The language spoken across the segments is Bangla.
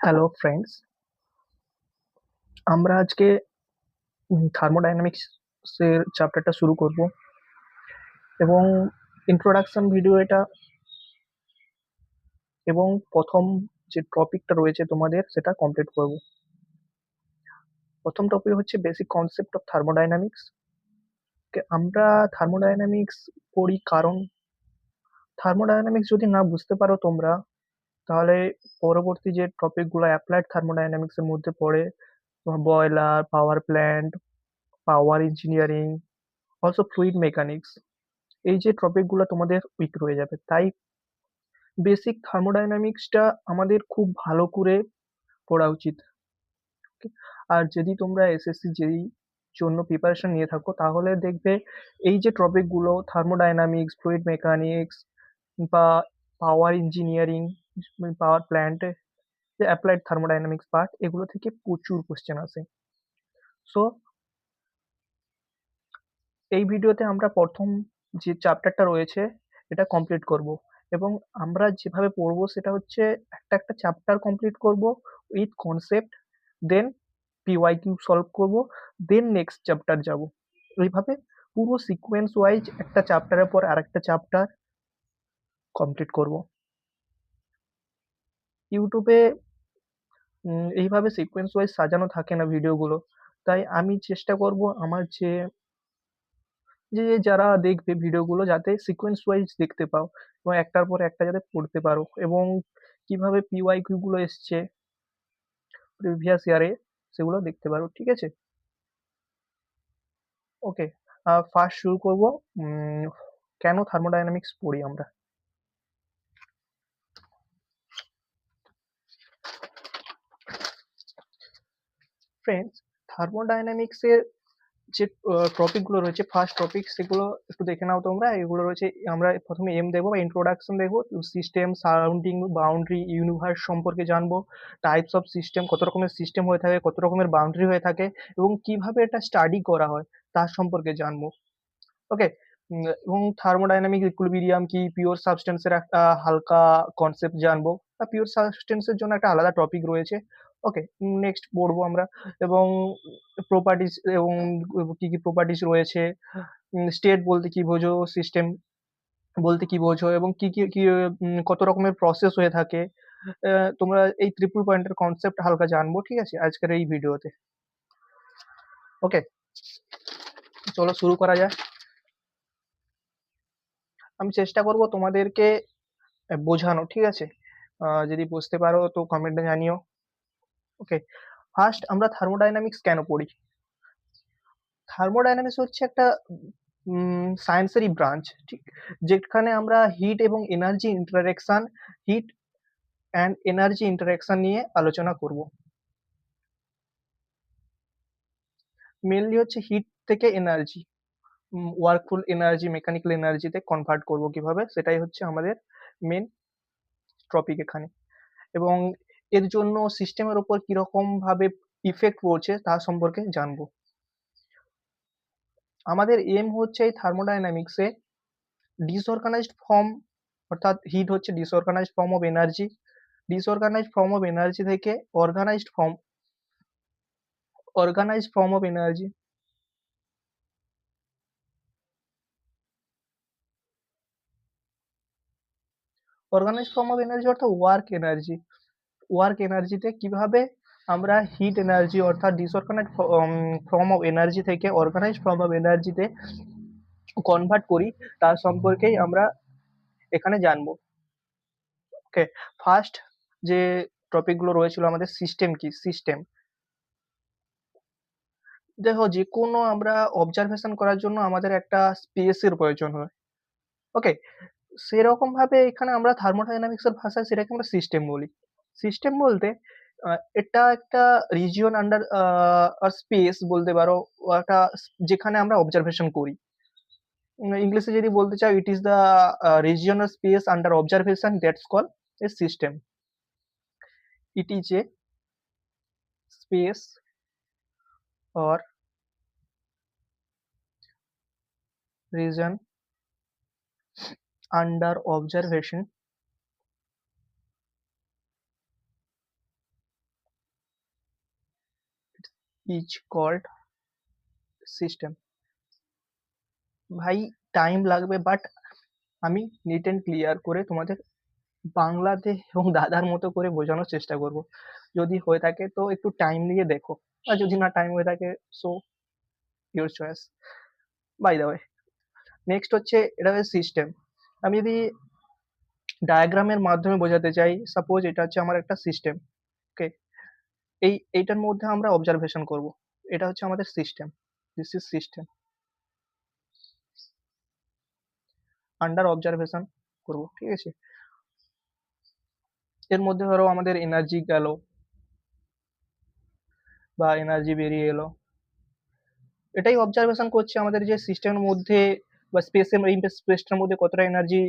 হ্যালো ফ্রেন্ডস, আমরা আজকে থার্মোডাইনামিক্স এর চ্যাপ্টারটা শুরু করব এবং ইন্ট্রোডাকশন ভিডিও এটা এবং প্রথম যে টপিকটা রয়েছে তোমাদের সেটা কমপ্লিট করব। প্রথম টপিক হচ্ছে বেসিক কনসেপ্ট অফ থার্মোডাইনামিক্স। আমরা থার্মোডাইনামিক্স পড়ি কারণ থার্মোডাইনামিক্স যদি না বুঝতে পারো তোমরা, তাহলে পরবর্তী যে টপিকগুলো অ্যাপ্লাইড থার্মোডাইনামিক্স এর মধ্যে পড়ে, boiler, power plant, power engineering, also fluid mechanics, এই যে টপিকগুলো তোমাদের উইক রয়ে যাবে। তাই বেসিক থার্মোডাইনামিক্সটা আমাদের খুব ভালো করে পড়া উচিত। আর যদি তোমরা এসএসসি জেই জন্য প্রিপারেশন নিয়ে থাকো, তাহলে দেখবে এই যে টপিকগুলো থার্মোডাইনামিক্স, ফ্লুইড মেকানিক্স বা পাওয়ার ইঞ্জিনিয়ারিং, পাওয়ার প্ল্যান্টে যে অ্যাপ্লাইড থার্মোডাইনামিক্স পার্ট, এগুলো থেকে প্রচুর কোশ্চেন আসে। সো এই ভিডিওতে আমরা প্রথম যে চ্যাপ্টারটা রয়েছে এটা কমপ্লিট করব এবং আমরা যেভাবে পড়বো সেটা হচ্ছে একটা একটা চ্যাপ্টার কমপ্লিট করব with concept, then PYQ solve করব, দেন নেক্সট চ্যাপ্টার যাব। এইভাবে পুরো সিকোয়েন্স ওয়াইজ একটা চ্যাপ্টারের পর আরেকটা চ্যাপ্টার কমপ্লিট করব। ইউটিউবে এইভাবে সিকোয়েন্স ওয়াইজ সাজানো থাকে না ভিডিওগুলো, তাই আমি চেষ্টা করব আমার যে যারা দেখবে ভিডিওগুলো যাতে সিকোয়েন্স ওয়াইজ দেখতে পাও এবং একটার পর একটা যাতে পড়তে পারো এবং কিভাবে পিওয়াইকিউ গুলো এসছে প্রিভিয়াস ইয়ারে সেগুলো দেখতে পারো। ঠিক আছে, ওকে। ফার্স্ট শুরু করব কেন থার্মোডাইনামিক্স পড়ি আমরা। ফ্রেন্ডস, থার্মোডাইনামিক্স এর যে টপিকগুলো রয়েছে, ফার্স্ট টপিক, সেগুলো একটু দেখে নাও তোমরা। এগুলো রয়েছে, আমরা প্রথমে এম দেখবো বা ইন্ট্রোডাকশন দেখবো, সিস্টেম, সারাউন্ডিং, বাউন্ডারি, ইউনিভার্স সম্পর্কে জানবো, টাইপস অফ সিস্টেম, কত রকমের সিস্টেম হয়ে থাকে, কত রকমের বাউন্ডারি হয়ে থাকে এবং কিভাবে এটা স্টাডি করা হয় তার সম্পর্কে জানবো। ওকে, এবং থার্মোডাইনামিক ইকুইলিব্রিয়াম কি, পিওর সাবস্টেন্সের একটা হালকা কনসেপ্ট জানবো, বা পিওর সাবস্টেন্সের জন্য একটা আলাদা টপিক রয়েছে। ওকে, নেক্সট পড়বো আমরা। এবং প্রপার্টিজ এবং কি কি প্রপার্টিজ রয়েছে, স্টেট বলতে কি বোঝো, সিস্টেম বলতে কি বোঝো এবং কি কি কি কত রকমের প্রসেস হয়ে থাকে। তোমরা এই ট্রিপল পয়েন্টের কনসেপ্ট হালকা জানবো, ঠিক আছে, আজকের এই ভিডিওতে। ওকে, চলো শুরু করা যাক। আমি চেষ্টা করব তোমাদেরকে বোঝানো, ঠিক আছে। যদি বুঝতে পারো তো কমেন্টে জানিও। ওকে, ফার্স্ট আমরা থার্মোডাইনামিক্স কেন পড়ি। থার্মোডাইনামিক্স হচ্ছে একটা সায়েন্সেরই ব্রাঞ্চ, ঠিক, যেখানে আমরা হিট এবং energy interaction, heat and energy interaction নিয়ে আলোচনা করব। মেনলি হচ্ছে হিট থেকে এনার্জি, ওয়ার্কফুল এনার্জি মেকানিক্যাল এনার্জিতে কনভার্ট করব কিভাবে, সেটাই হচ্ছে আমাদের মেন টপিক এখানে। এবং এর জন্য সিস্টেমের উপর কিরকম ভাবে ইফেক্ট পড়ছে তার সম্পর্কে জানবো। আমাদের এম হচ্ছে এই থার্মোডাইনামিক্সে ডিসঅর্গানাইজড ফর্ম, অর্থাৎ হিট হচ্ছে disorganised form of energy, disorganised form of energy থেকে organised form of energy, organised form of energy অর্থাৎ ওয়ার্ক এনার্জিতে কিভাবে আমরা হিট এনার্জি অর্থাৎ ডিসঅর্গানাইজড ফর্ম অফ এনার্জি থেকে অর্গানাইজড ফর্ম অফ এনার্জিতে কনভার্ট করি তার সম্পর্কেই আমরা এখানে জানবো। ওকে, ফার্স্ট যে টপিকগুলো রয়েছিল আমাদের, সিস্টেম কি, সিস্টেম। দেখো, যে কোনো আমরা অবজারভেশন করার জন্য আমাদের একটা স্পেসের প্রয়োজন হয়। ওকে, সেরকম ভাবে এখানে আমরা থার্মোডাইনামিক্স এর ভাষায় সেটাকে আমরা সিস্টেম বলি। সিস্টেম বলতে এটা একটা রিজিয়ন আন্ডার স্পেস বলতে পারো, ও একটা যেখানে আমরা অবজারভেশন করি। ইংলিশে যদি বলতে চাও, it is the region or space under observation that's call a system. It is a space or region under observation is called system. ভাই টাইম লাগবে, বাট আমি নিট অ্যান্ড ক্লিয়ার করে তোমাদের বাংলাতে এবং দাদার মতো করে বোঝানোর চেষ্টা করব। যদি হয়ে থাকে তো একটু টাইম নিয়ে দেখো, আর যদি না টাইম হয়ে থাকে so your choice. By the way, next হচ্ছে এটা হচ্ছে সিস্টেম। আমি যদি ডায়াগ্রামের মাধ্যমে বোঝাতে চাই, সাপোজ এটা হচ্ছে আমার একটা সিস্টেম। ওকে, এইটার মধ্যে আমরা অবজারভেশন করব। এটা হচ্ছে আমাদের system, this is system. Under observation করব, ঠিক আছে। এর মধ্যে ধরো আমাদের এনার্জি গেল বা এনার্জি বেরিয়ে এলো, এটাই অবজারভেশন করছে আমাদের যে সিস্টেমের মধ্যে বা স্পেসের এই স্পেসটার মধ্যে কতটা এনার্জি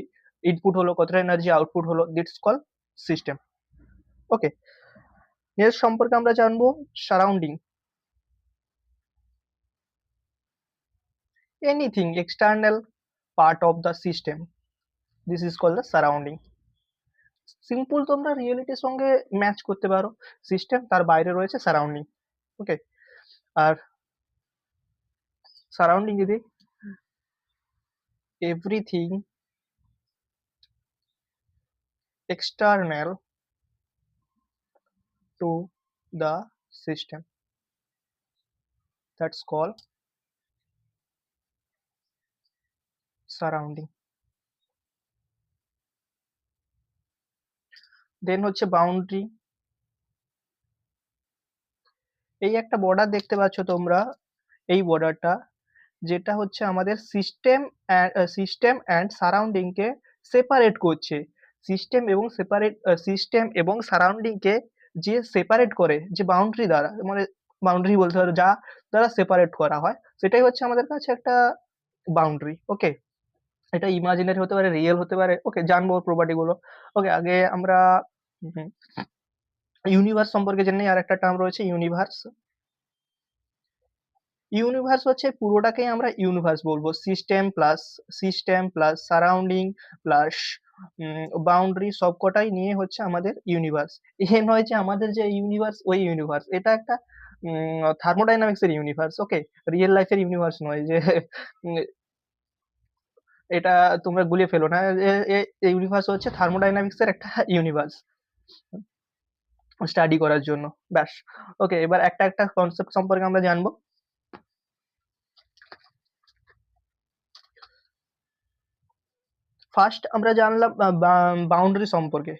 ইনপুট হলো, কতটা এনার্জি আউটপুট হলো, দিটস কল সিস্টেম। ওকে, নেক্সট সম্পর্কে আমরা জানবো surrounding. Anything external part of the system, this is call the surrounding. Simple তোমরা রিয়েলিটির সঙ্গে ম্যাচ করতে পারো, সিস্টেম তার বাইরে রয়েছে সারাউন্ডিং। ওকে, আর সারাউন্ডিং যদি everything external to the system, that's called surrounding. দেন হচ্ছে বাউন্ডারি। এই একটা বর্ডার দেখতে পাচ্ছ তোমরা, এই বর্ডারটা যেটা হচ্ছে আমাদের system and surrounding K separate করছে। সিস্টেম এবং সারাউন্ডিং কে যে সেপারেট করে, যে বাউন্ডারি দ্বারা, মানে বাউন্ডারি বলতে পারো, যা দ্বারা সেপারেট করা হয়, সেটাই হচ্ছে আমাদের কাছে একটা বাউন্ডারি। ওকে, এটা ইমাজিনারি হতে পারে, রিয়েল হতে পারে। ওকে, জানবো প্রপার্টি গুলো। ওকে, আগে আমরা ইউনিভার্স সম্পর্কে জেনে নিই। আর একটা টার্ম রয়েছে ইউনিভার্স। ইউনিভার্স হচ্ছে পুরোটাকেই আমরা ইউনিভার্স বলবো, system plus surrounding plus boundary, সবকটাই নিয়ে হচ্ছে আমাদের ইউনিভার্স। এ নয় যে আমাদের যে ইউনিভার্স ওই ইউনিভার্স, এটা একটা থার্মোডাইনামিক্স এর ইউনিভার্স। ওকে, রিয়েল লাইফের ইউনিভার্স নয় যে উম, এটা তোমরা গুলিয়ে ফেলো না। ইউনিভার্স হচ্ছে থার্মোডাইনামিক্স এর একটা ইউনিভার্স স্টাডি করার জন্য, ব্যাস। ওকে, এবার একটা একটা কনসেপ্ট সম্পর্কে আমরা জানবো। ফার্স্ট আমরা জানলাম বাউন্ডারি সম্পর্কে।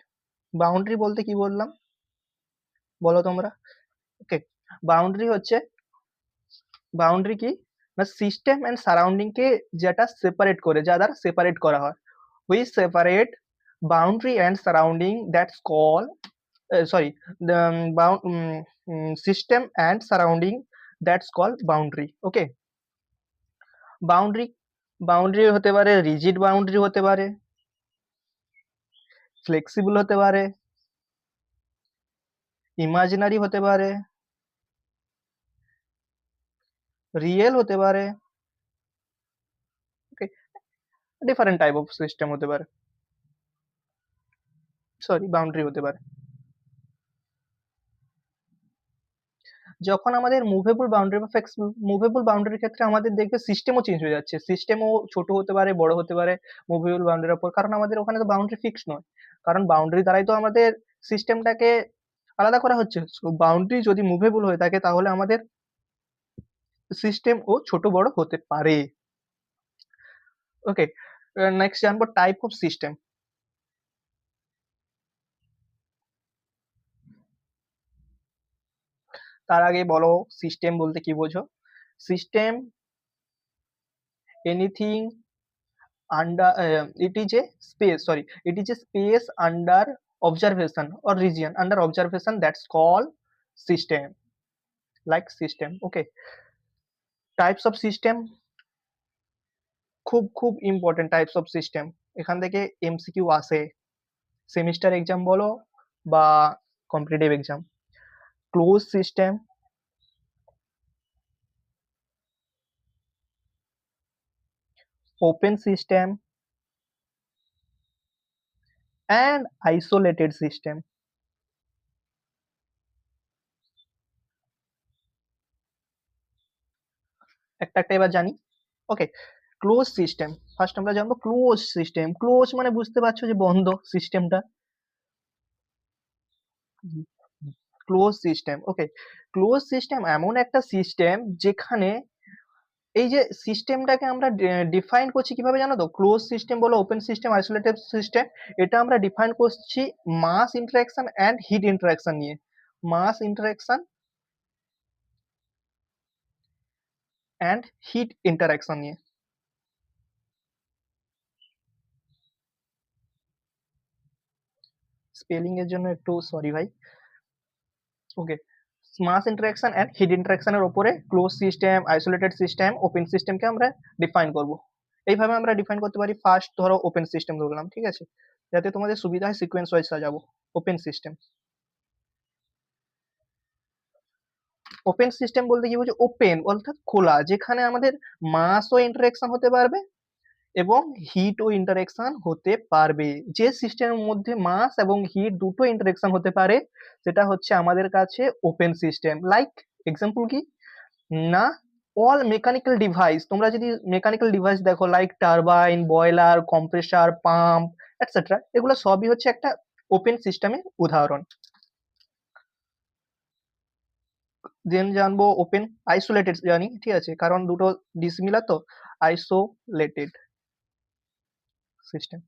বাউন্ডারি বলতে কি বললাম বলো তোমরা? ওকে, বাউন্ডারি হচ্ছে, বাউন্ডারি কি না, সিস্টেম এন্ড সারাউন্ডিং কে যেটা সেপারেট করে, যা দ্বারা সেপারেট করা হয়, we separate boundary and surrounding, that's call sorry, system and surrounding, that's call boundary. Okay, boundary boundary হতে পারে রিজিড বাউন্ডারি, হতে পারে ফ্লেক্সিবল, হতে পারে ইমাজিনারি, হতে পারে রিয়েল, হতে পারে। ওকে, ডিফারেন্ট টাইপ অফ সিস্টেম হতে পারে, সরি বাউন্ডারি হতে পারে। যখন আমাদের মুভেবল বাউন্ডারি বা মুভেবল বাউন্ডারির ক্ষেত্রে আমাদের দেখবে সিস্টেমও চেঞ্জ হয়ে যাচ্ছে, সিস্টেমও ছোট হতে পারে, বড় হতে পারে মুভেবল বাউন্ডারির উপর, কারণ আমাদের ওখানে তো বাউন্ডারি ফিক্স নয়, কারণ বাউন্ডারি দ্বারাই তো আমাদের সিস্টেমটাকে আলাদা করা হচ্ছে। বাউন্ডারি যদি মুভেবল হয়ে থাকে তাহলে আমাদের সিস্টেম ও ছোট বড় হতে পারে। ওকে, নেক্সট জানবো টাইপ অফ সিস্টেম। তার আগে বলো সিস্টেম বলতে কি বোঝো? System anything under it is a space, sorry, it is a space under observation or region under observation, that's called system, like system. Okay, types of system, খুব খুব ইম্পর্টেন্ট টাইপস অফ সিস্টেম। এখান থেকে এমসিকিউ আসে, সেমিস্টার এক্সাম বলো বা competitive exam. Close system, open system and isolated system. একটা একটা এবার জানি। ওকে, ক্লোজ সিস্টেম। ফার্স্ট আমরা জানবো ক্লোজ সিস্টেম। ক্লোজ মানে বুঝতে পারছো যে বন্ধ সিস্টেমটা। Close system. Okay, close system এমন একটা সিস্টেম যেখানে এই যে সিস্টেমটাকে আমরা ডিফাইন করছি কিভাবে জানো তো? ক্লোজ সিস্টেম বলো, ওপেন সিস্টেম, আইসোলেটেড সিস্টেম, এটা আমরা ডিফাইন করছি মাস ইন্টারাকশন অ্যান্ড হিট ইন্টারাকশন নিয়ে। মাস ইন্টারাকশন অ্যান্ড হিট ইন্টারাকশন নিয়ে। স্পেলিং এর জন্য একটু সরি ভাই। ওকে, মাস ইন্টারাকশন অ্যান্ড হিট ইন্টারাকশনের উপরে close system, isolated system, open সিস্টেমকে আমরা ডিফাইন করব। এইভাবে আমরা ডিফাইন করতে পারি। ফার্স্ট ধরো ওপেন সিস্টেম ধরলাম, ঠিক আছে, যাতে তোমাদের সুবিধা হয় সিকোয়েন্স ওয়াইজ সাজাবো। Open system. ওপেন সিস্টেম বলতে কি বুঝি? ওপেন অর্থাৎ খোলা, যেখানে আমাদের মাসও ইন্টারেকশন হতে পারবে এবং হিটও ইন্টারেকশন হতে পারবে। যে সিস্টেমের মধ্যে মাস এবং হিট দুটো ইন্টারেকশন হতে পারে সেটা হচ্ছে আমাদের কাছে ওপেন সিস্টেম। লাইক এক্সাম্পল কি না, অল মেকানিক্যাল ডিভাইস, তোমরা যদি মেকানিক্যাল ডিভাইস দেখো like turbine, boiler, compressor, pump etcetera, এগুলো সবই হচ্ছে একটা ওপেন সিস্টেমের উদাহরণ। দেন জানবো ওপেন আইসোলেটেড জানি, ঠিক আছে, কারণ দুটো ডিসিমিলার তো। Isolated system.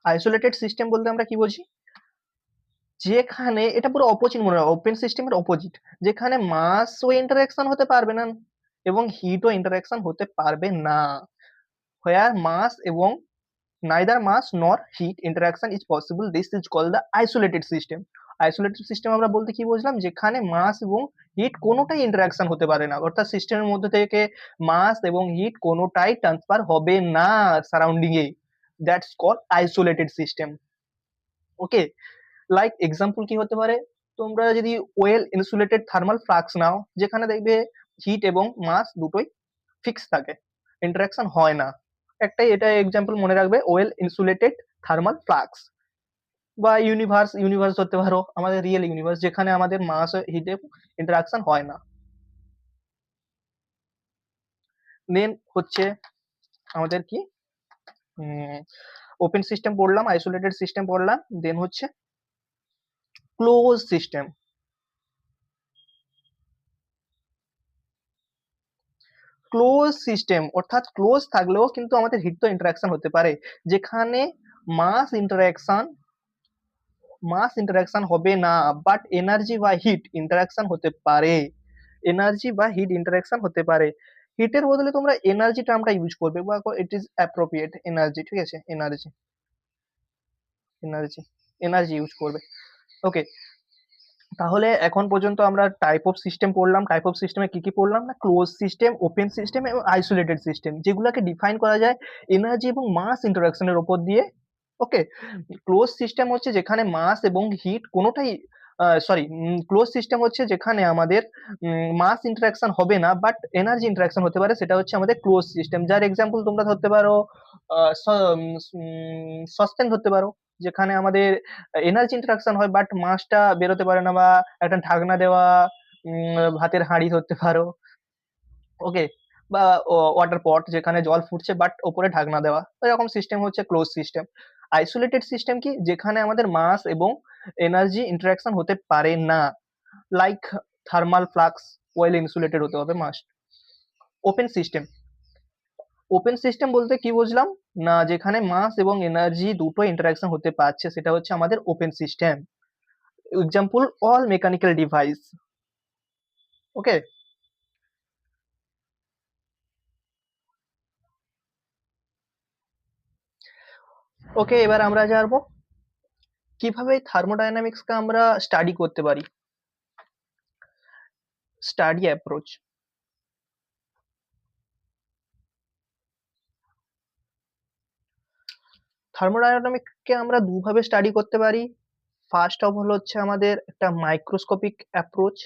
আইসোলেটেড সিস্টেম বলতে আমরা কি বুঝি? যেখানে এটা পুরো অপোজিট মনে হয়, ওপেন সিস্টেমের অপোজিট, যেখানে মাসও ইন্টারাকশন হতে পারবে না এবং হিটও ইন্টারাকশন হতে পারবে না। হোয়ার মাস এবং neither mass nor heat interaction is possible, this is called the isolated system. Isolated system আমরা বলতে কি বুঝলাম? যেখানে মাস এবং হিট কোনোটাই ইন্টারাকশন হতে পারে না, অর্থাৎ সিস্টেমের মধ্যে থেকে মাস এবং হিট কোনোটাই ট্রান্সফার হবে না surrounding A. That's call isolated system. Okay, like example কি হতে পারে? তোমরা যদি ওয়েল ইনসুলেটেড থার্মাল ফ্লাক্স নাও, যেখানে দেখবে হিট এবং মাস দুটোই ফিক্স থাকে, ইন্টারাকশন হয় না। একটাই এটা এক্সাম্পল মনে রাখবে, ওয়েল ইনসুলেটেড থার্মাল ফ্লাক্স। বা ইউনিভার্স, ইউনিভার্স ধরতে পারো, আমাদের রিয়েল ইউনিভার্স, যেখানে আমাদের মাস হিটে ইন্টারাকশন হয় না। দেন হচ্ছে আমাদের কি, ওপেন সিস্টেম পড়লাম, আইসোলেটেড সিস্টেম পড়লাম, দেন হচ্ছে ক্লোজ সিস্টেম। ক্লোজ সিস্টেম অর্থাৎ ক্লোজ থাকলেও কিন্তু আমাদের হিট তো ইন্টারাকশন হতে পারে, যেখানে মাস ইন্টারাকশন মাস ইন্টারাকশন হবে না, বাট এনার্জি বা হিট ইন্টারাকশন হতে পারে। এনার্জি বা হিট ইন্টারাকশন হতে পারে। হিটের বদলে তোমরা এনার্জি টার্মটা ইউজ করবে, বা ইট ইজ অ্যাপ্রোপ্রিয়েট, এনার্জি, ঠিক আছে, এনার্জি, এনার্জি, এনার্জি ইউজ করবে। ওকে, তাহলে এখন পর্যন্ত আমরা টাইপ অফ সিস্টেম পড়লাম। টাইপ অফ সিস্টেমে কি কি পড়লাম না, ক্লোজ সিস্টেম, ওপেন সিস্টেম এবং আইসোলেটেড সিস্টেম, যেগুলোকে ডিফাইন করা যায় এনার্জি এবং মাস ইন্টারাকশনের উপর দিয়ে। ওকে, ক্লোজ সিস্টেম হচ্ছে যেখানে মাস এবং হিট কোনোটাই, সরি, ক্লোজ সিস্টেম হচ্ছে যেখানে আমাদের মাস ইন্টারাকশন হবে না বাট এনার্জি ইন্টারাকশন হতে পারে, সেটা হচ্ছে আমাদের ক্লোজ সিস্টেম। যার এক্সাম্পল তোমরা ধরতে পারো সসপেন ধরতে পারো, যেখানে আমাদের এনার্জি ইন্টারাকশন হয় বাট মাসটা বেরোতে পারে না, বা একটা ঢাকনা দেওয়া ভাতের হাঁড়ি ধরতে পারো। ওকে, বা ওয়াটার পট, যেখানে জল ফুটছে বাট ওপরে ঢাকনা দেওয়া, এরকম সিস্টেম হচ্ছে ক্লোজ সিস্টেম। আইসোলেটেড সিস্টেম কি, যেখানে আমাদের মাস এবং এনার্জি ইন্টারাকশন হতে পারে না, like thermal flux, well insulated হতে হবে must. Open system. Open system বলতে কি বুঝলাম না, যেখানে মাস এবং এনার্জি দুটো ইন্টারাকশন হতে পারছে, সেটা হচ্ছে আমাদের open system. Example all mechanical device. Okay, okay, এবার আমরা জানবো কিভাবে থার্মোডাইনামিক্সকে আমরা স্টাডি করতে পারি। Study approach. থার্মোডাইনামিক্সকে আমরা দুভাবে স্টাডি করতে পারি। ফার্স্ট অফ অল হচ্ছে আমাদের একটা মাইক্রোস্কোপিক অ্যাপ্রোচ।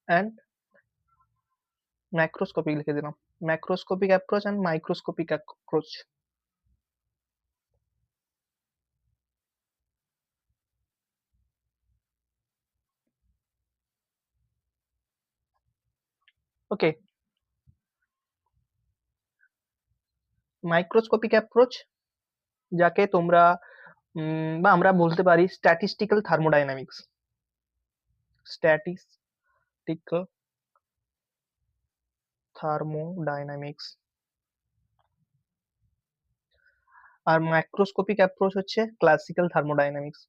অ্যান্ড ম্যাক্রোস্কোপিক লিখে দিলাম। macroscopic approach and microscopic approach. Okay, microscopic approach যাকে তোমরা বা আমরা বলতে পারি স্ট্যাটিস্টিক্যাল থার্মোডাইনামিক্স। Statistical thermodynamics. আর মাইক্রোস্কোপিক অ্যাপ্রোচ হচ্ছে ক্লাসিক্যাল থার্মোডাইনামিক্স।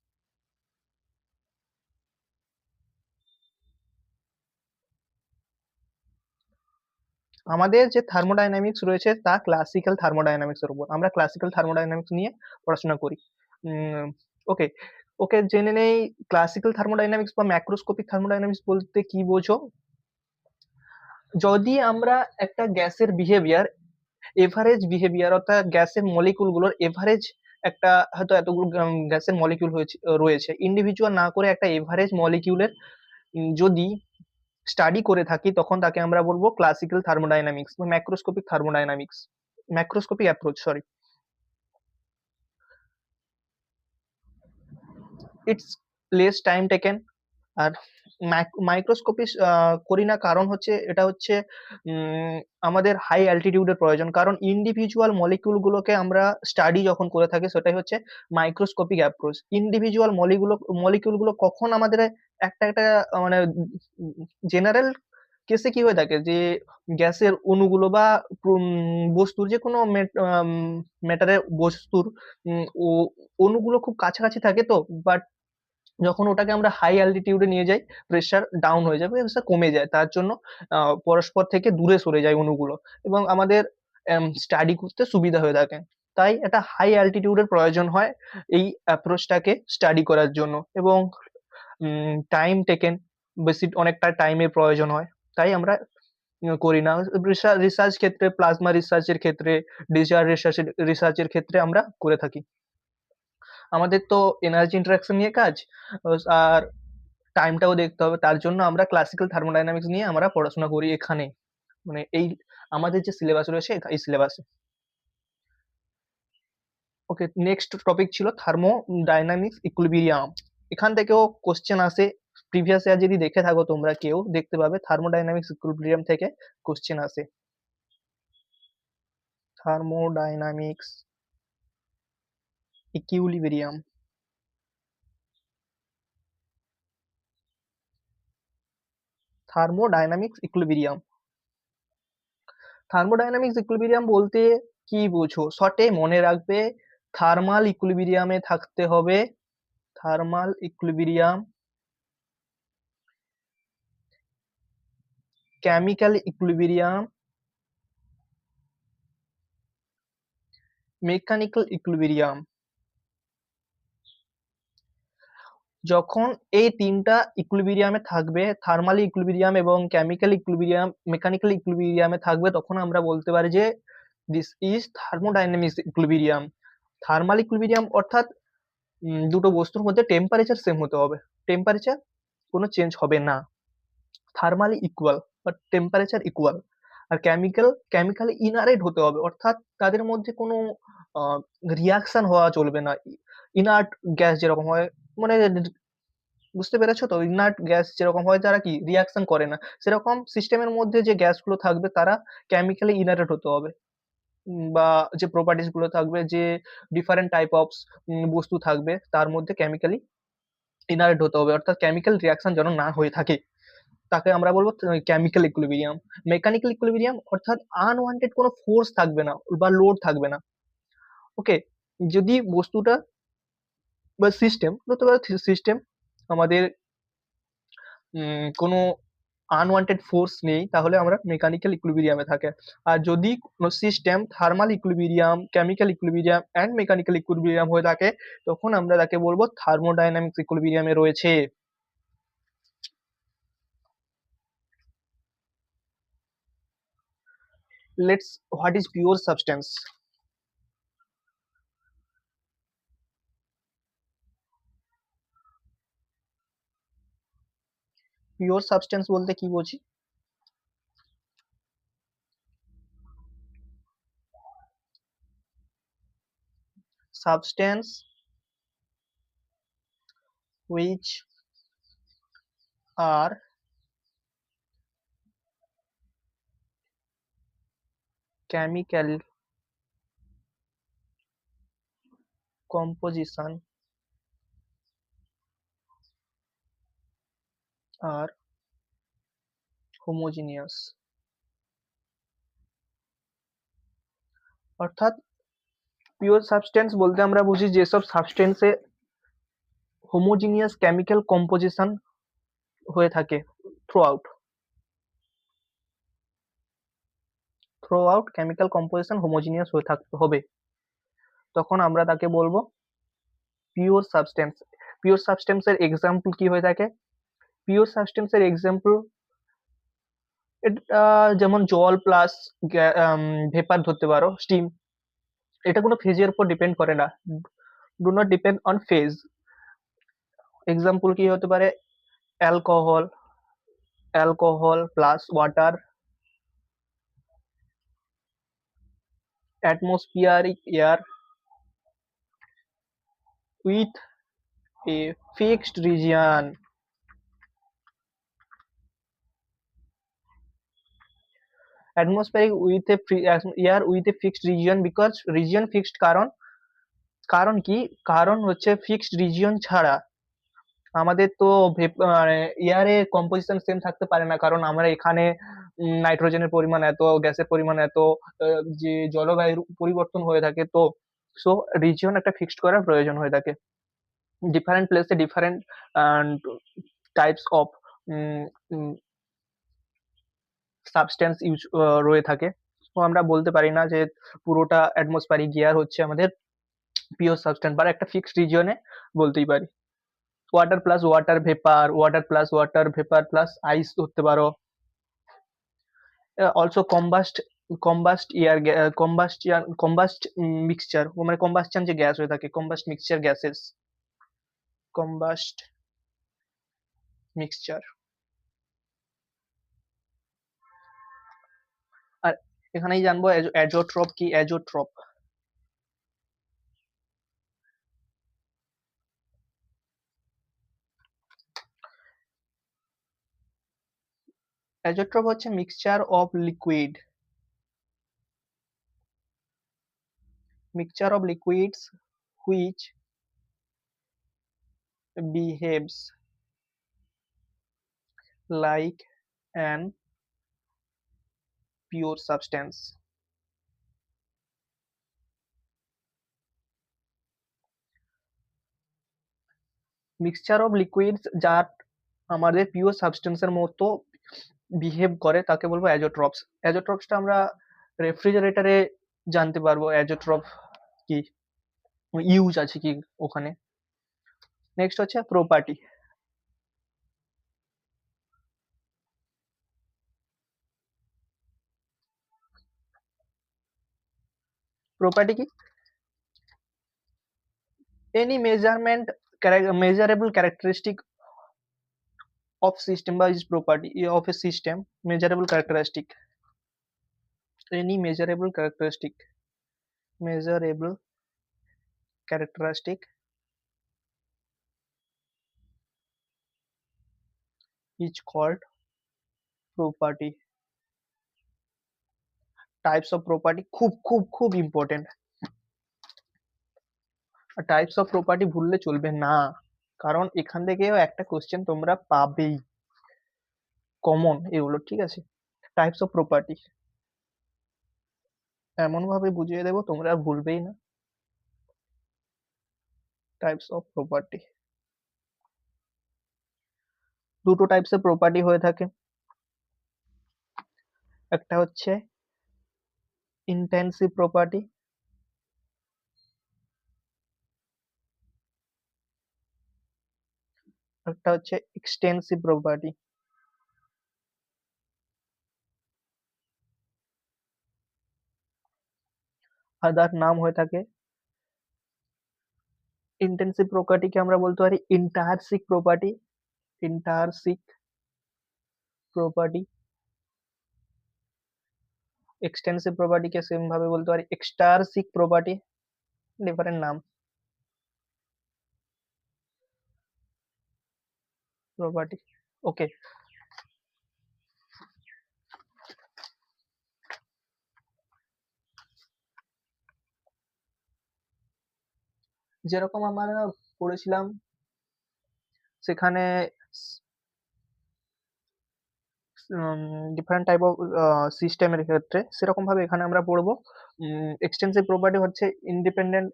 আমাদের যে থার্মোডাইনামিক্স রয়েছে তা ক্লাসিক্যাল থার্মোডাইনামিক্স এর উপর। আমরা ক্লাসিক্যাল থার্মোডাইনামিক্স নিয়ে পড়াশোনা করি। ওকে ওকে জেনে নেই ক্লাসিক্যাল থার্মোডাইনামিক্স বা ম্যাক্রোস্কোপিক থার্মোডাইনামিক্স বলতে কি বোঝো। যদি আমরা একটা গ্যাসের বিহেভিয়ার, এভারেজ বিহেভিয়ার অর্থাৎ গ্যাসের মলিকুল গুলোর এভারেজ, একটা হয়তো এতগুলো গ্যাসের মলিকিউল রয়েছে, ইন্ডিভিজুয়াল না করে একটা এভারেজ মলিকিউলের যদি স্টাডি করে থাকি তখন তাকে আমরা বলবো ক্লাসিক্যাল থার্মোডাইনামিক্স বা macroscopic thermodynamics, macroscopic approach, sorry. It's less time taken. আর মাইক্রোস্কোপি করি না কারণ হচ্ছে এটা হচ্ছে আমাদের হাই অ্যালটিটিউডের প্রয়োজন, কারণ ইন্ডিভিজুয়াল মলিকিউল গুলোকে আমরা স্টাডি যখন করে থাকি সেটাই হচ্ছে মাইক্রোস্কোপিক অ্যাপ্রোচ। ইন্ডিভিজুয়াল মলিকিউল গুলো কখন আমাদের একটা একটা মানে জেনারেল কেসে কি হয়ে থাকে যে গ্যাসের অণুগুলো বা বস্তুর যে কোনো ম্যাটারের বস্তুর অণুগুলো খুব কাছাকাছি থাকে, তো বাট যখন ওটাকে আমরা হাই অ্যালটিটিউডে নিয়ে যাই প্রেসার ডাউন হয়ে যায়, প্রেসার কমে যায়, তার জন্য পরস্পর থেকে দূরে সরে যায় অণুগুলো এবং আমাদের স্টাডি করতে সুবিধা হয়ে থাকে। তাই একটা হাই অ্যালটিটিউডের প্রয়োজন হয় এই অ্যাপ্রোচটাকে স্টাডি করার জন্য, এবং টাইম টেকেন, বেশি অনেকটা টাইমের প্রয়োজন হয়, তাই আমরা করি না। রিসার্চ ক্ষেত্রে, প্লাজমা রিসার্চের ক্ষেত্রে, ডিজার রিসার্চের ক্ষেত্রে আমরা করে থাকি। আমাদের তো এনার্জি ইন্টারাকশন নিয়ে কাজ, আর টাইমটাও দেখতে হবে, তার জন্য আমরা ক্লাসিক্যাল থার্মোডাইনামিক্স নিয়ে আমরা পড়াশোনা করি এখানে, মানে এই আমাদের যে সিলেবাস রয়েছে এই সিলেবাসে। ওকে, নেক্সট টপিক ছিল থার্মোডাইনামিক্স ইকুইলিব্রিয়াম। এখান থেকেও কোশ্চেন আসে, প্রিভিয়াস ইয়ার যদি দেখে থাকো তোমরা কেউ দেখতে পাবে থার্মোডাইনামিক্স ইকুইলিব্রিয়াম থেকে কোশ্চেন আসে। Thermodynamics equilibrium. Thermodynamics equilibrium. Thermodynamics equilibrium বলতে কি বোঝো শর্টে মনে রাখবে, থার্মাল ইকুইলিব্রিয়ামে থাকতে হবে, thermal equilibrium, chemical equilibrium, mechanical equilibrium. যখন এই তিনটা ইকুইলিব্রিয়ামে থাকবে, থার্মাল ইকুইলিব্রিয়াম এবং কেমিক্যাল ইকুইলিব্রিয়াম, মেকানিক্যাল ইকুইলিব্রিয়ামে থাকবে, তখন আমরা বলতে পারি যে this is thermodynamics equilibrium. Thermal equilibrium অর্থাৎ দুটো বস্তুর মধ্যে টেম্পারেচার সেম হতে হবে, টেম্পারেচার কোনো চেঞ্জ হবে না, থার্মালি ইকুয়াল বা টেম্পারেচার ইকুয়াল। আর কেমিক্যালি ইনারেট হতে হবে, অর্থাৎ তাদের মধ্যে কোনো রিয়াকশন হওয়া চলবে না। ইনার্ট গ্যাস যেরকম হয়, মানে বুঝতে পেরেছো তো, ইনার্ট গ্যাস যেরকম হয় যারা কি রিয়াকশন করে না, সেরকম সিস্টেমের মধ্যে যে গ্যাসগুলো থাকবে তারা কেমিক্যালি ইনারেট হতে হবে, বা যে প্রপার্টিস গুলো থাকবে, যে ডিফারেন্ট টাইপ অফ বস্তু থাকবে তার মধ্যে কেমিক্যালি ইনারেট হতে হবে, অর্থাৎ কেমিক্যাল রিয়াকশন যেন না হয়ে থাকে, তাকে আমরা বলবো কেমিক্যাল ইকুইলিব্রিয়াম। মেকানিক্যাল ইকুইলিব্রিয়াম অর্থাৎ আনওয়ান্টেড কোনো ফোর্স থাকবে না বা লোড থাকবে না। ওকে, যদি বস্তুটা বা সিস্টেম, সিস্টেম আমাদের কোনো আনওয়ান্টেড ফোর্স নেই, তাহলে আমরা মেকানিক্যাল ইকুইলিব্রিয়ামে থাকে। আর যদি কোনো system thermal equilibrium, chemical equilibrium and mechanical equilibrium হয়ে থাকে, তখন আমরা তাকে বলবো থার্মোডাইনামিক্স ইকুইলিব্রিয়ামে রয়েছে। What is pure substance? Pure substance বলতে কি বুঝি? Substance which are chemical composition are homogeneous। অর্থাৎ পিওর সাবস্টেন্স বলতে আমরা বুঝি যেসব সাবস্টেন্সে হোমোজিনিয়াস কেমিক্যাল কম্পোজিশন হয়ে থাকে through out chemical composition homogeneous হয়ে থাকতে হবে, তখন আমরা তাকে বলবো পিওর সাবস্টেন্স। পিওর সাবস্টেন্সের এক্সাম্পল কি হয়ে থাকে? পিওর সাবস্টেন্সের এক্সাম্পল যেমন জল প্লাস ভেপার ধরতে পারো, স্টিম। এটা কোনো ফেজের উপর ডিপেন্ড করে না, do not depend on phase. Example কি হতে পারে? Alcohol plus water, atmospheric air with a fixed region, atmospheric with a air with a fixed region, because region fixed কারণ কি? কারণ হচ্ছে ফিক্সড রিজিয়ন ছাড়া আমাদের তো এয়ারে কম্পোজিশন সেম থাকতে পারে না, কারণ আমরা এখানে নাইট্রোজেনের পরিমাণ এত, গ্যাসের পরিমাণ এত, যে জলবায়ুর পরিবর্তন হয়ে থাকে, তো সো রিজিয়ন একটা ফিক্সড করার প্রয়োজন হয়ে থাকে। ডিফারেন্ট প্লেসে different types of substance use রয়ে থাকে, তো আমরা বলতে পারি না যে পুরোটা অ্যাটমসফেরিক এয়ার হচ্ছে আমাদের পিওর সাবস্টেন্স, বা একটা ফিক্সড রিজিয়নে বলতেই পারি। Water plus water vapour, water plus water vapour plus ice ধরতে পারো। Also combust air, combust mixture, মানে কম্বাস্টন যে গ্যাস হয়ে থাকে, combust mixture gases, combust mixture. আর এখানেই জানবো অ্যাজোট্রপ কি? অ্যাজোট্রপ অ্যাজোট্রপ হচ্ছে mixture of liquid, mixture of liquids which behaves like an pure substance। Mixture of liquids যা আমাদের পিওর সাবস্টেন্সের মতো বিহেভ করে তাকে বলবো অ্যাজোট্রপস। অ্যাজোট্রপসটা আমরা রেফ্রিজারেটরে জানতে পারবো অ্যাজোট্রপ কি ইউজ আছে কি ওখানে। নেক্সট হচ্ছে প্রপার্টি। প্রপার্টি কি? Any measurable characteristic of system বা is property of a system, measurable characteristic, any measurable characteristic is called property। Types of property খুব খুব খুব ইম্পর্টেন্ট, টাইপস অফ প্রপার্টি ভুললে চলবে না, কারণ এখান থেকেও একটা কোশ্চেন তোমরা পাবেই, কমন এগুলো, ঠিক আছে? টাইপস অফ প্রপার্টি এমন ভাবে বুঝিয়ে দেবো তোমরা ভুলবেই না। টাইপস অফ প্রপার্টি, দুটো টাইপসের প্রপার্টি হয়ে থাকে, একটা হচ্ছে ইন্টেন্সিভ প্রপার্টি, একটা হচ্ছে এক্সটেন্সিভ প্রপার্টি। আদার নাম হয়ে থাকে ইন্টেন্সিভ প্রপার্টিকে আমরা বলতে পারি ইন্টারসিক প্রপার্টি, ইন্টারসিক প্রপার্টি। এক্সটেন্সিভ প্রপার্টিকে সেম ভাবে বলতে পারি এক্সটারসিক প্রপার্টি, ডিফারেন্ট নাম। প্রপার্টি। ওকে, যেরকম আমরা পড়েছিলাম সেখানে ডিফারেন্ট টাইপ অফ সিস্টেমের ক্ষেত্রে, সেরকম ভাবে এখানে আমরা পড়বো এক্সটেন্সিভ প্রপার্টি হচ্ছে independent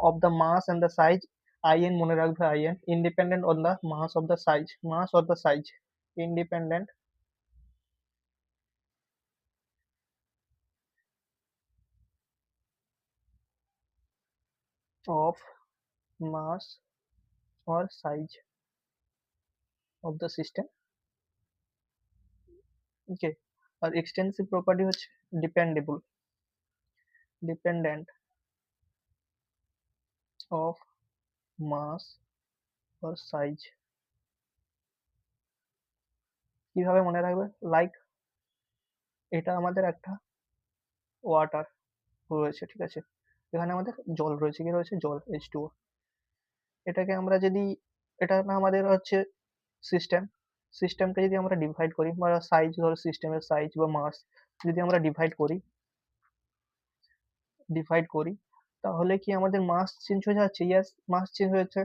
of the mass and the size, IN মনে রাখবে, IN independent on the mass of the size, mass of the size, independent of mass or size of the system। Okay, আর এক্সটেন্সিভ প্রপার্টি হচ্ছে dependable, dependent of mass or size. কিভাবে মনে রাখবে? লাইক এটা আমাদের একটা ওয়াটার রয়েছে, ঠিক আছে, এখানে আমাদের জল রয়েছে, কি রয়েছে? জল, H2O। এটাকে আমরা যদি, এটা না আমাদের হচ্ছে সিস্টেম, সিস্টেমকে যদি আমরা ডিভাইড করি বা সাইজ, ধরো সিস্টেমের সাইজ বা মাস যদি আমরা ডিভাইড করি তাহলে কি আমাদের মাস চেঞ্জ হয়ে যাচ্ছে? ইয়েস, মাস চেঞ্জ হয়েছে,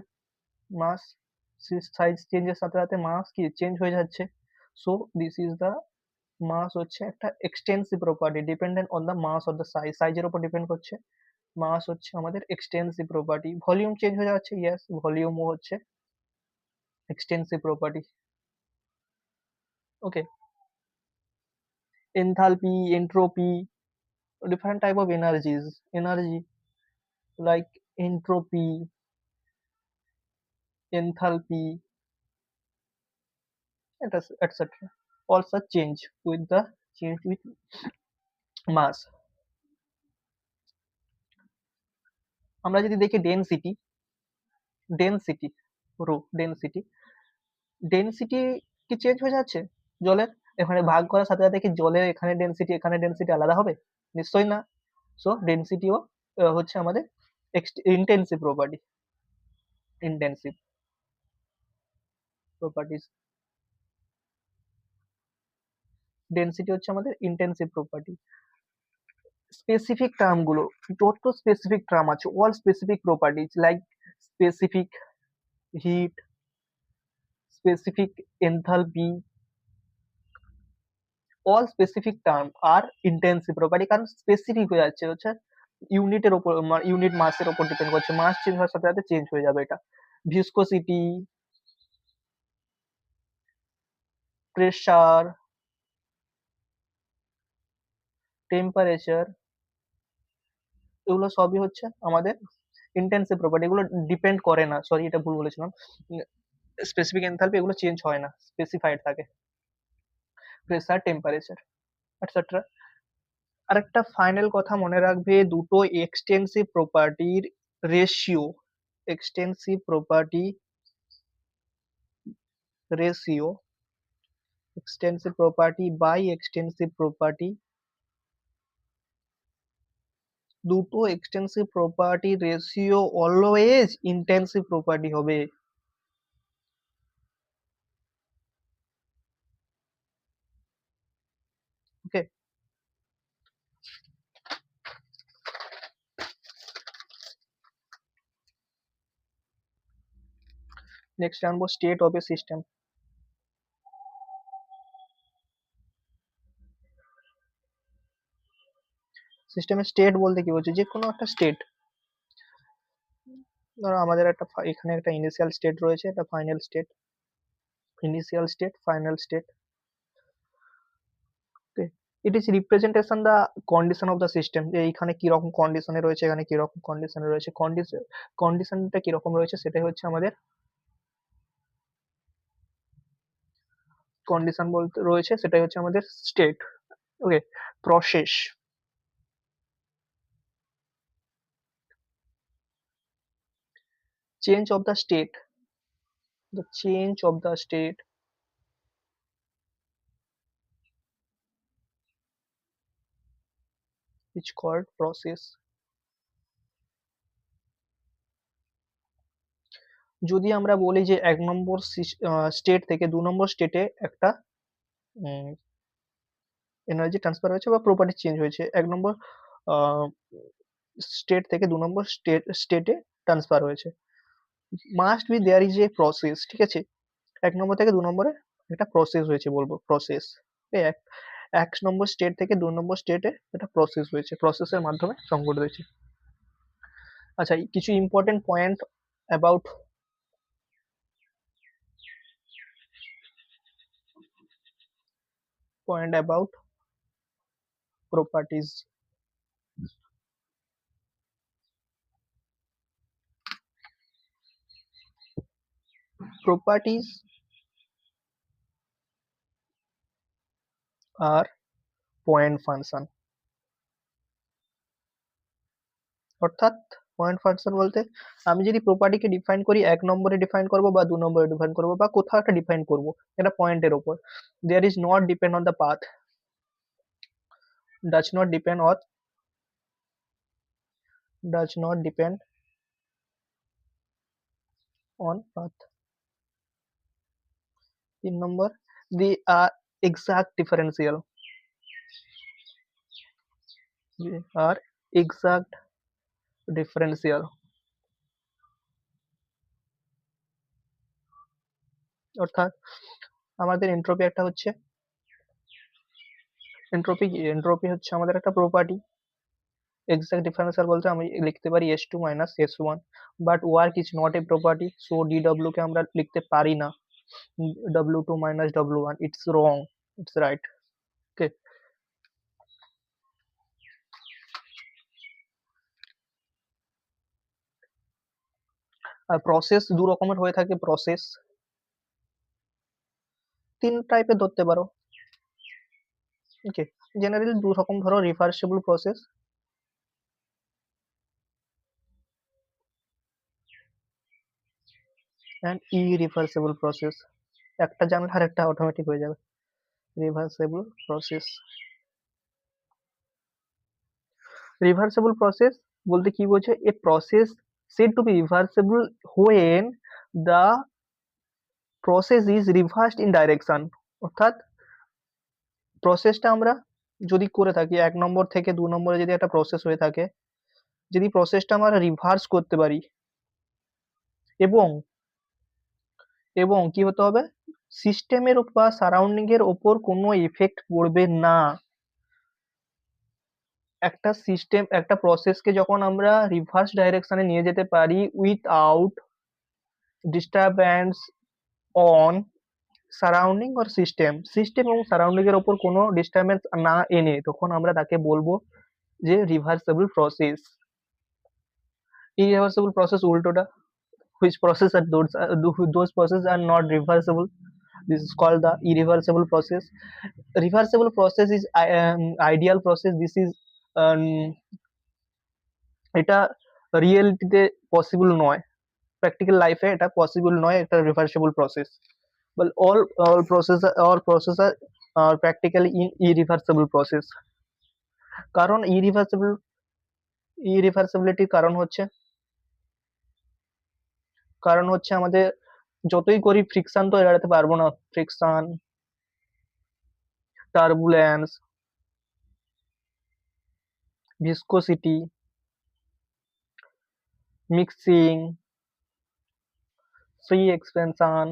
মাস সাইজ চেঞ্জের সাথে সাথে মাস কি চেঞ্জ হয়ে যাচ্ছে। So this is the mass হচ্ছে একটা extensive property, dependent on the mass of the size, সাইজের উপর ডিপেন্ড করছে। মাস হচ্ছে আমাদের এক্সটেন্সিভ প্রপার্টি। ভলিউম চেঞ্জ হয়ে যাচ্ছে, ইয়েস, ভলিউমও হচ্ছে extensive property. Okay, enthalpy, এন্ট্রোপি, different type of energies, energy like entropy, enthalpy, etc. Also change with mass। আমরা যদি দেখি density, density rho density, density কি চেঞ্জ হয়ে যাচ্ছে জলের? এখানে ভাগ করার সাথে সাথে কি জলের এখানে ডেনসিটি আলাদা হবে? নিশ্চয়ই না। সো ডেনসিটিও হচ্ছে আমাদের intensive property, intensive properties. Density হচ্ছে আমাদের ইন্টেন্সিভ প্রপার্টি। স্পেসিফিক টার্ম গুলো, যত স্পেসিফিক টার্ম আছে, all specific properties like specific heat, specific enthalpy, all specific term আর ইন্টেন্সিভ প্রপার্টি, কারণ স্পেসিফিক হয়ে যাচ্ছে, হচ্ছে ইউনিটের উপর, ইউনিট মাসের উপর ডিপেন্ড করছে, মাস চেঞ্জ হওয়ার সাথে সাথে চেঞ্জ হয়ে যাবে এটা। ভিসকোসিটি, প্রেসার, টেম্পারেচার, এগুলো সবই হচ্ছে আমাদের ইন্টেন্সিভ প্রপার্টি। এগুলো ডিপেন্ড করে না, সরি এটা ভুল বলেছিলাম, স্পেসিফিক এনথালপি এগুলো চেঞ্জ হয় না, স্পেসিফাইড থাকে, প্রেসার, টেম্পারেচার, এটসেট্রা। আরেকটা ফাইনাল কথা মনে রাখবে, দুটো এক্সটেন্সিভ প্রপার্টির ratio, extensive property ratio, extensive property by extensive property, দুটো extensive property ratio always intensive property হবে। ওকে, নেক্সট জানবো স্টেট অফ এ সিস্টেম। সিস্টেমের স্টেট বলতে কি বলছে? যে কোনো একটা স্টেট, ধরো আমাদের একটা এখানে একটা ইনিশিয়াল স্টেট রয়েছে, একটা final state, initial state, final state. Okay, it is representation the condition of the system, যে এইখানে কিরকম কন্ডিশনে রয়েছে, এখানে কিরকম কন্ডিশনে রয়েছে, কন্ডিশনটা কিরকম রয়েছে সেটাই হচ্ছে আমাদের কন্ডিশন বলতে রয়েছে, সেটাই হচ্ছে আমাদের state. Okay, process, change of the state, the change of the state is called process। যদি আমরা বলি যে ১ নম্বর স্টেট থেকে ২ নম্বর স্টেটে একটা এনার্জি ট্রান্সফার হয়েছে বা প্রপার্টি চেঞ্জ হয়েছে, ১ নম্বর আ স্টেট থেকে ২ নম্বর স্টেটে ট্রান্সফার হয়েছে। Must be there is a process, ঠিক আছে? ১ নম্বর থেকে ২ নম্বরে একটা প্রসেস হয়েছে বলবো, প্রসেস। এক ১ নম্বর স্টেট থেকে ২ নম্বর স্টেটে একটা প্রসেস হয়েছে। প্রসেসের মাধ্যমে সংঘটিত হয়েছে। আচ্ছা, কিছু important point about properties. Properties are point function, অর্থাৎ পয়েন্ট ফাংশন বলতে আমি যদি প্রপার্টিকে ডিফাইন করি ১ নম্বরে ডিফাইন করব বা ২ নম্বরে ডিফাইন করব বা কোথাও একটা ডিফাইন করব এটা পয়েন্টের উপর, there is not depend on the path, does not depend on path। ৩ number, they are exact differential, they are exact differential, অর্থাৎ আমাদের এন্ট্রপি একটা হচ্ছে, এন্ট্রপি হচ্ছে আমাদের একটা প্রপার্টি। এক্সাক্ট ডিফারেন্সিয়াল বলতে আমি লিখতে পারি S2 minus S1, but work is not a property, so DW কে আমরা লিখতে পারি না W2 minus W1, it's wrong, it's right. Okay, আর প্রসেস দু রকমের হয়ে থাকে, প্রসেস ৩ টাইপের ধরতে পারো। ওকে, জেনারেলি দু রকম ধরো, reversible process and irreversible process. একটা জানলে আর একটা অটোমেটিক হয়ে যাবে। রিভার্সিবল প্রসেস, রিভার্সিবল প্রসেস বলতে কি বোঝে? A process said to be reversible when the process is reversed in direction, অর্থাৎ প্রসেসটা আমরা যদি করে থাকি ১ নম্বর থেকে ২ নম্বরে যদি একটা প্রসেস হয়ে থাকে, যদি প্রসেসটা আমরা রিভার্স করতে পারি এবং এবং কি হতে হবে? সিস্টেমের বা সারাউন্ডিং এর ওপর কোনো ইফেক্ট পড়বে না। একটা সিস্টেম, একটা প্রসেসকে যখন আমরা রিভার্স ডাইরেকশনে নিয়ে যেতে পারি without disturbance on surrounding or system এবং সারাউন্ডিং এর ওপর কোনো ডিস্টারবেন্স না এনে, তখন আমরা তাকে বলবো যে রিভার্সিবল প্রসেস। ইরিভার্সিবল প্রসেস উল্টোটা, which process are those processes are not reversible, this is called the irreversible process। reversible process is ideal process, this is এটা রিয়েলিটিতে পসিবল নয়, প্র্যাকটিক্যাল লাইফে এটা পসিবল নয়, একটা reversible process. well all process are practically in irreversible process। কারণ ইরিভার্সিবিলিটির কারণ হচ্ছে আমাদের যতই করি ফ্রিকশন তো এড়াতে পারবো না, friction, turbulence, viscosity, mixing, free expansion,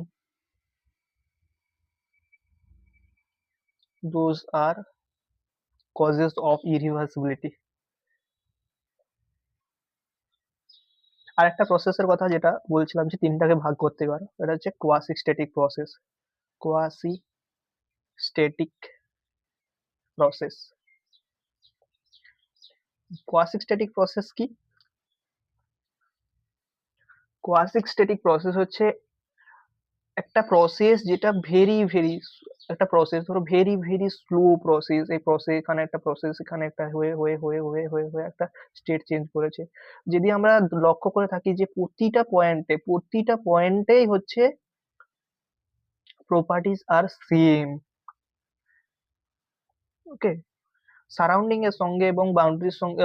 those are causes of irreversibility। আর একটা প্রসেসের কথা যেটা বলছিলাম যে তিনটাকে ভাগ করতে পারো, এটা হচ্ছে quasi static process. Quasi static process, quasi static process কি? কোয়াসি স্ট্যাটিক প্রসেস হচ্ছে একটা প্রসেস যেটা একটা প্রসেস, ধরো ভেরি স্লো প্রসেস, এই প্রসেস এখানে একটা প্রসেস এখানে একটা হয়ে একটা স্টেট চেঞ্জ করেছে। যদি আমরা লক্ষ্য করে থাকি যে প্রতিটা পয়েন্টেই হচ্ছে প্রপার্টিজ আর সেম। ওকে, সারাউন্ডিং এর সঙ্গে এবং বাউন্ডারির সঙ্গে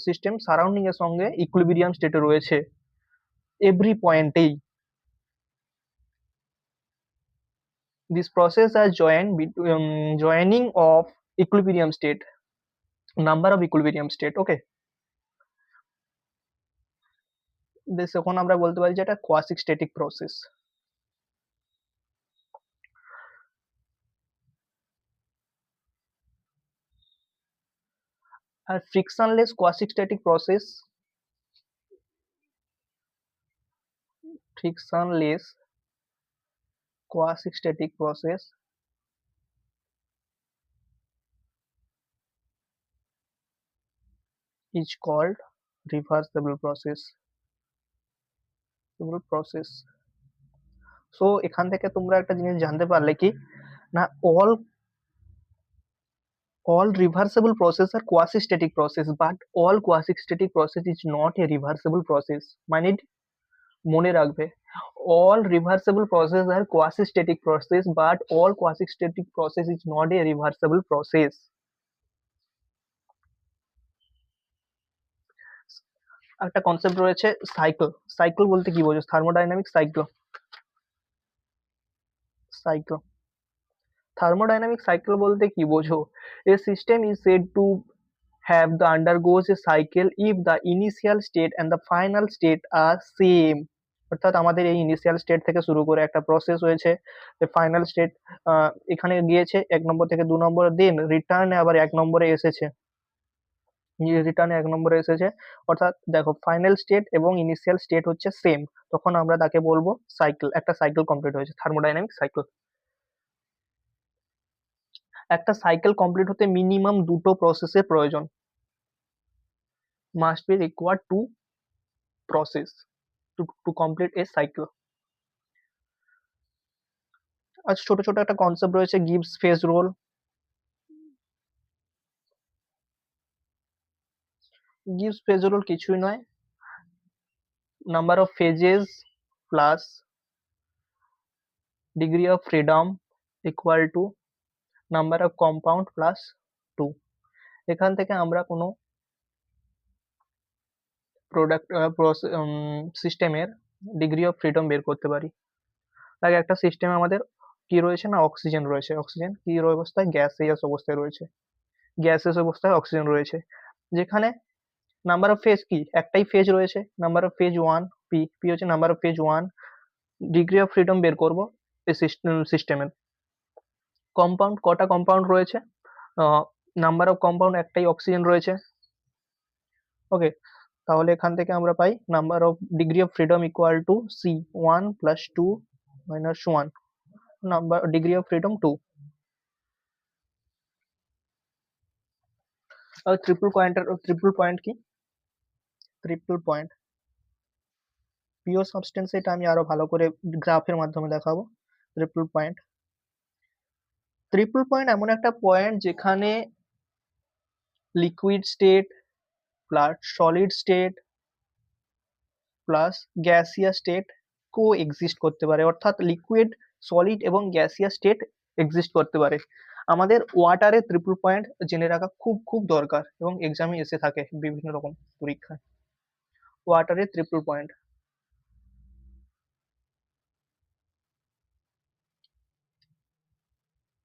সিস্টেম সারাউন্ডিং এর সঙ্গে ইকুইলিব্রিয়াম স্টেটে রয়েছে। every পয়েন্টেই this process are joining of equilibrium state, number of equilibrium state. Okay, this এখন আমরা বলতে পারি যে এটা quasi static process. R frictionless quasi static process, frictionless quasi static process is called reversible process. So এখান থেকে তোমরা একটা জিনিস জানতে পারলে কি না, all reversible process are quasi static process, but all quasi static process is not a reversible process. মানে মনে রাখবে, all reversible process are quasi static process, but all quasi static process is not a reversible process. একটা কনসেপ্ট রয়েছে সাইকেল। সাইকেল বলতে কি বোঝো? Thermodynamic cycle, cycle thermodynamic cycle বলতে কি বোঝো? A system is said to have the undergoes a cycle if the initial state and the final state are same. অর্থাৎ আমাদের এই ইনিশিয়াল স্টেট থেকে শুরু করে একটা প্রসেস হয়েছে, ফাইনাল স্টেট এখানে গিয়েছে 1 নম্বর থেকে 2 নম্বরে, দেন রিটার্নে আবার 1 নম্বরে এসেছে, অর্থাৎ দেখো ফাইনাল স্টেট এবং ইনিশিয়াল স্টেট হচ্ছে সেম, তখন আমরা তাকে বলবো সাইকেল, একটা সাইকেল কমপ্লিট হয়েছে, থার্মোডাইনামিক সাইকেল। একটা সাইকেল কমপ্লিট হতে মিনিমাম দুটো প্রসেসের প্রয়োজন, must be required two process to complete a cycle. আর ছোট ছোট একটা কনসেপ্ট রয়েছে গিভস ফেজ রুল। গিভস ফেজ রুল কিছুই নয়, number of phases plus degree of freedom equal to number of compound plus 2। এখান থেকে আমরা কোনো প্রোডাক্ট সিস্টেমের ডিগ্রি অফ ফ্রিডম বের করতে পারি। তাই একটা সিস্টেমে আমাদের কি রয়েছে না, অক্সিজেন রয়েছে। অক্সিজেন কি অবস্থায়? গ্যাসিয়াস অবস্থায় রয়েছে, গ্যাসিয়াস অবস্থায় অক্সিজেন রয়েছে, যেখানে নাম্বার অফ ফেজ কি, একটাই ফেজ রয়েছে, নাম্বার অফ ফেজ 1, পি হচ্ছে number of phase 1, degree of freedom বের করব এই সিস্টেমের। কম্পাউন্ড কটা কম্পাউন্ড রয়েছে? নাম্বার অফ কম্পাউন্ড একটাই, অক্সিজেন রয়েছে। ওকে, তাহলে এখান থেকে আমরা পাই number of degree of freedom equal to C 1 plus 2 minus 1, number degree of freedom 2। আর ট্রিপল পয়েন্ট কি? ট্রিপল পয়েন্ট পিওর সাবস্টেন্স, এটা আমি আরো ভালো করে গ্রাফের মাধ্যমে দেখাবো। ট্রিপল পয়েন্ট এমন একটা পয়েন্ট যেখানে liquid state plus solid state plus gaseous state coexist করতে পারে, অর্থাৎ লিকুইড, সলিড এবং গ্যাসিয়াস স্টেট এক্সিস্ট করতে পারে। আমাদের ওয়াটারের ট্রিপল পয়েন্ট জেনে রাখা খুব খুব দরকার, এবং এক্সামে এসে থাকে বিভিন্ন রকম পরীক্ষায়। ওয়াটারের ট্রিপল পয়েন্ট,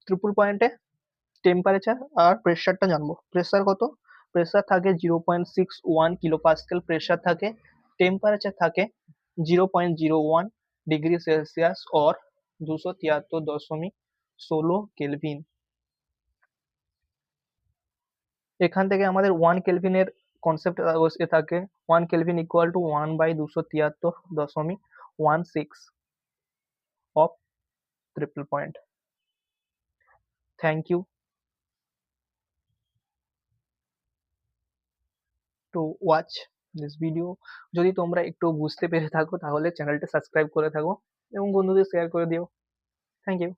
ট্রিপল পয়েন্টে টেম্পারেচার আর প্রেসারটা জানবো। প্রেসার কত? প্রেসার থাকে 0.61 কিলো পাস্কেল প্রেসার থাকে, টেম্পারেচার থাকে 0.01 ডিগ্রি সেলসিয়াস और 273.16 কেলভিন। এখান থেকে আমাদের 1 কেলভিনের কনসেপ্ট এ থাকে, 1 kelvin equal to 1/273.16 of triple point. Thank you to watch this video. যদি তোমরা একটু বুঝতে পেরে থাকো তাহলে চ্যানেলটা সাবস্ক্রাইব করে থাকো এবং বন্ধুদের শেয়ার করে দিও। Thank you.